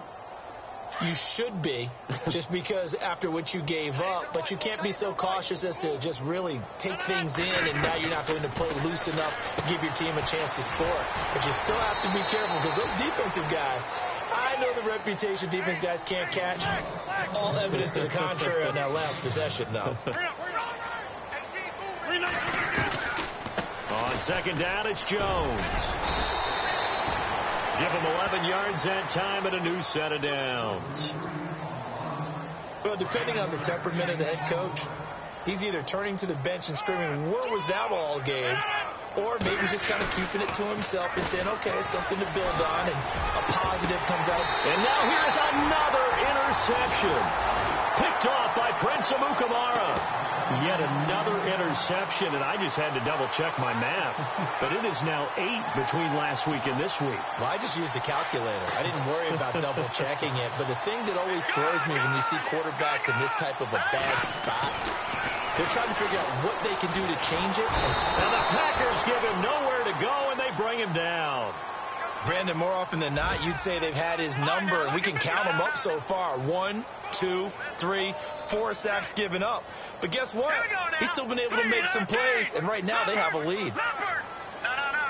You should be, just because after what you gave up, but you can't be so cautious as to just really take things in, and now you're not going to play loose enough to give your team a chance to score. But you still have to be careful because those defensive guys, I know the reputation defense guys can't catch. All evidence to the contrary on that last possession, though. On 2nd down, it's Jones. Give him 11 yards that time and a new set of downs. Well, depending on the temperament of the head coach, he's either turning to the bench and screaming, "Where was that all game?" Or maybe just kind of keeping it to himself and saying, okay, it's something to build on, and a positive comes out. And now here's another interception. Picked off by Prince Amukamara. Yet another interception, and I just had to double-check my math. But it is now 8 between last week and this week. Well, I just used a calculator. I didn't worry about double-checking it. But the thing that always throws me when you see quarterbacks in this type of a bad spot, they're trying to figure out what they can do to change it. And the Packers give him nowhere to go, and they bring him down. Brandon, more often than not, you'd say they've had his number, and we can count them up so far. 1, 2, 3, 4 sacks given up. But guess what? He's still been able to make some plays, and right now they have a lead.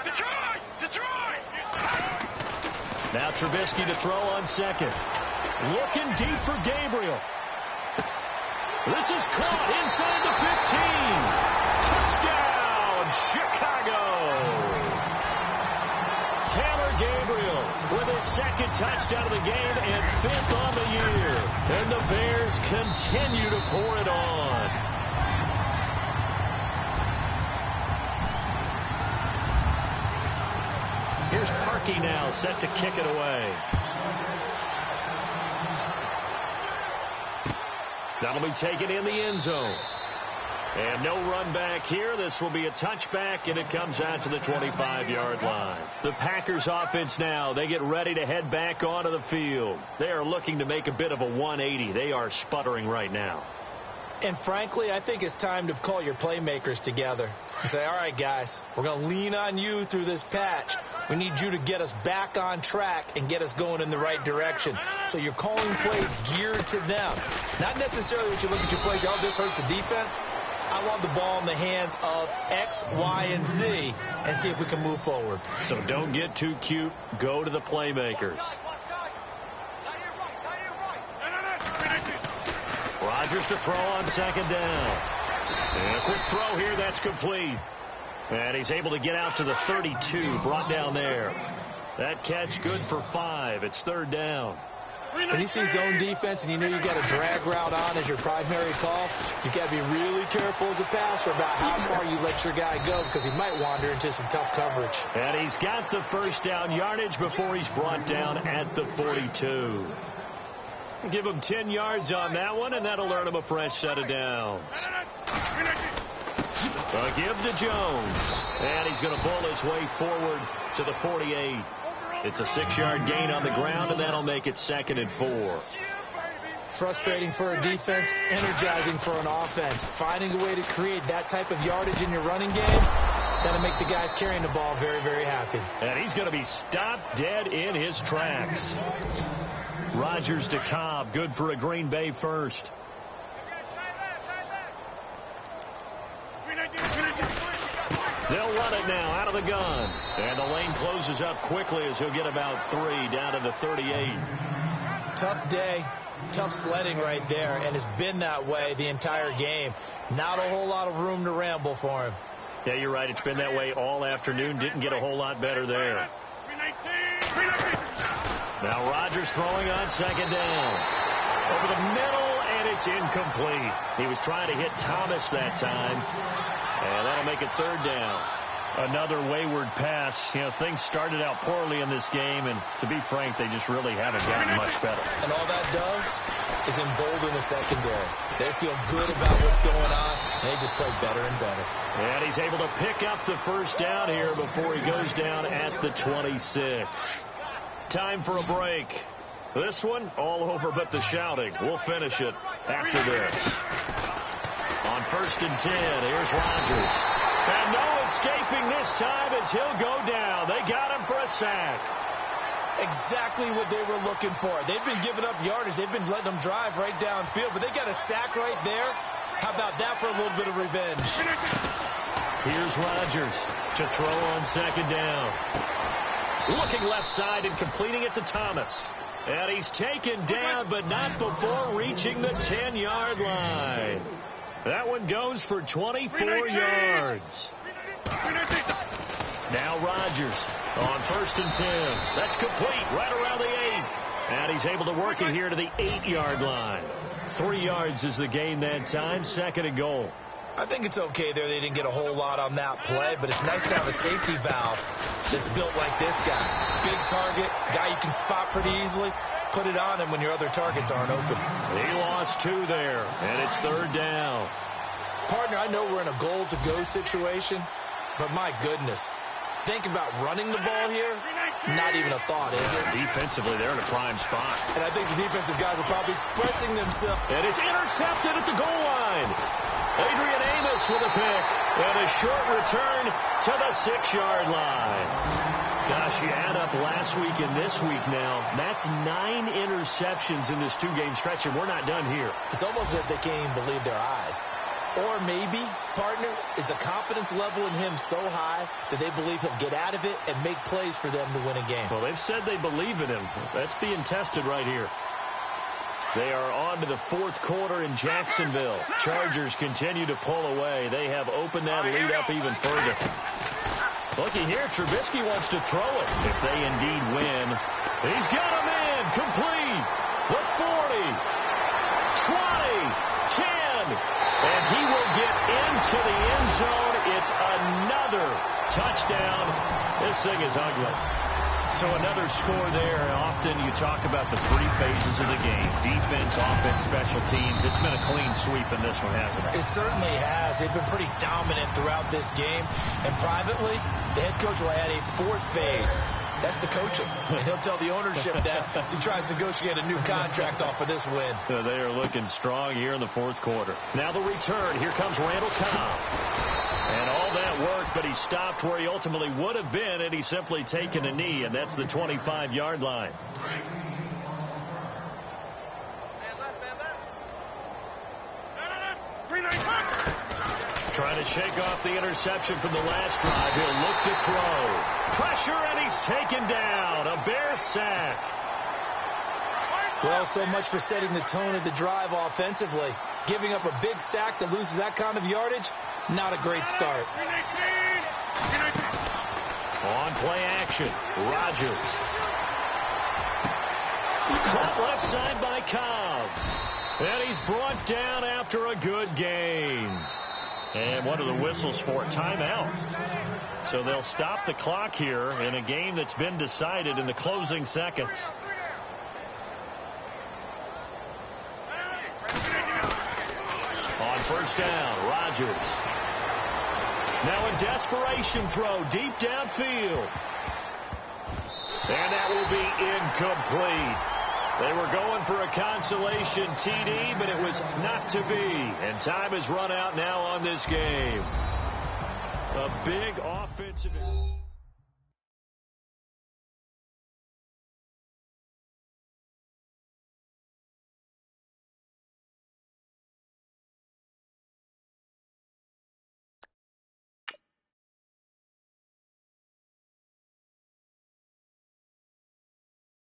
Detroit! Now Trubisky to throw on 2nd. Looking deep for Gabriel. This is caught inside the 15. Touchdown, Chicago. Taylor Gabriel with his 2nd touchdown of the game and 5th on the year. And the Bears continue to pour it on. Here's Parkey now set to kick it away. That'll be taken in the end zone. And no run back here. This will be a touchback, and it comes out to the 25-yard line. The Packers offense now, they get ready to head back onto the field. They are looking to make a bit of a 180. They are sputtering right now. And frankly, I think it's time to call your playmakers together and say, all right, guys, we're going to lean on you through this patch. We need you to get us back on track and get us going in the right direction. So you're calling plays geared to them. Not necessarily that you look at your plays, oh, this hurts the defense. I want the ball in the hands of X, Y, and Z and see if we can move forward. So don't get too cute. Go to the playmakers. Rodgers to throw on 2nd down. And a quick throw here. That's complete. And he's able to get out to the 32. Brought down there. That catch good for 5. It's 3rd down. When you see zone defense and you know you got a drag route on as your primary call, you got to be really careful as a passer about how far you let your guy go because he might wander into some tough coverage. And he's got the 1st down yardage before he's brought down at the 42. Give him 10 yards on that one, and that'll earn him a fresh set of downs. A give to Jones. And he's going to pull his way forward to the 48. It's a 6-yard gain on the ground, and that'll make it 2nd and 4. Frustrating for a defense, energizing for an offense. Finding a way to create that type of yardage in your running game, that'll make the guys carrying the ball very, very happy. And he's going to be stopped dead in his tracks. Rodgers to Cobb, good for a Green Bay first. They'll run it now out of the gun. And the lane closes up quickly as he'll get about 3 down to the 38. Tough day, tough sledding right there, and it's been that way the entire game. Not a whole lot of room to ramble for him. Yeah, you're right. It's been that way all afternoon. Didn't get a whole lot better there. Now Rodgers throwing on 2nd down. Over the middle, and it's incomplete. He was trying to hit Thomas that time. And that'll make it 3rd down. Another wayward pass. You know, things started out poorly in this game, and to be frank, they just really haven't gotten much better. And all that does is embolden the secondary. They feel good about what's going on, and they just play better and better. And he's able to pick up the 1st down here before he goes down at the 26. Time for a break. This one, all over but the shouting. We'll finish it after this. On 1st and 10, here's Rodgers. And no escaping this time as he'll go down. They got him for a sack. Exactly what they were looking for. They've been giving up yardage. They've been letting them drive right downfield, but they got a sack right there. How about that for a little bit of revenge? Here's Rodgers to throw on 2nd down. Looking left side and completing it to Thomas. And he's taken down, but not before reaching the 10-yard line. That one goes for 24 yards. Now Rodgers on 1st and 10. That's complete right around the 8. And he's able to work it here to the 8-yard line. 3 yards is the gain that time. 2nd and goal. I think it's okay there. They didn't get a whole lot on that play, but it's nice to have a safety valve that's built like this guy. Big target, guy you can spot pretty easily. Put it on him when your other targets aren't open. He lost 2 there, and it's 3rd down. Partner, I know we're in a goal-to-go situation, but my goodness. Think about running the ball here. Not even a thought, is it? Defensively, they're in a prime spot. And I think the defensive guys are probably expressing themselves. And it's intercepted at the goal line. Adrian Amos with a pick. And a short return to the 6-yard line. Gosh, you add up last week and this week now. That's 9 interceptions in this 2-game stretch, and we're not done here. It's almost as if they can't even believe their eyes. Or maybe, partner, is the confidence level in him so high that they believe he'll get out of it and make plays for them to win a game. Well, they've said they believe in him. That's being tested right here. They are on to the 4th quarter in Jacksonville. Chargers continue to pull away. They have opened that lead up even further. Looky here, Trubisky wants to throw it if they indeed win. He's got him in, complete. The 40, 20, 10. And he will get into the end zone. It's another touchdown. This thing is ugly. So another score there. Often you talk about the 3 phases of the game. Defense, offense, special teams. It's been a clean sweep in this one, hasn't it? It certainly has. They've been pretty dominant throughout this game. And privately, the head coach will add a 4th phase. That's the coaching. And he'll tell the ownership that as he tries to negotiate a new contract off of this win. They are looking strong here in the 4th quarter. Now the return. Here comes Randall Cobb. And all that work, but he stopped where he ultimately would have been had he simply taken a knee, and that's the 25-yard line. Trying to shake off the interception from the last drive. He'll look to throw. Pressure, and he's taken down. A Bear sack. Well, so much for setting the tone of the drive offensively. Giving up a big sack that loses that kind of yardage, not a great start. On play action, Rodgers. Caught left side by Cobb. And he's brought down after a good gain. And what are the whistles for? Timeout. So they'll stop the clock here in a game that's been decided in the closing seconds. first down. Rodgers. Now a desperation throw deep downfield. And that will be incomplete. They were going for a consolation TD, but it was not to be. And time has run out now on this game. A big offensive...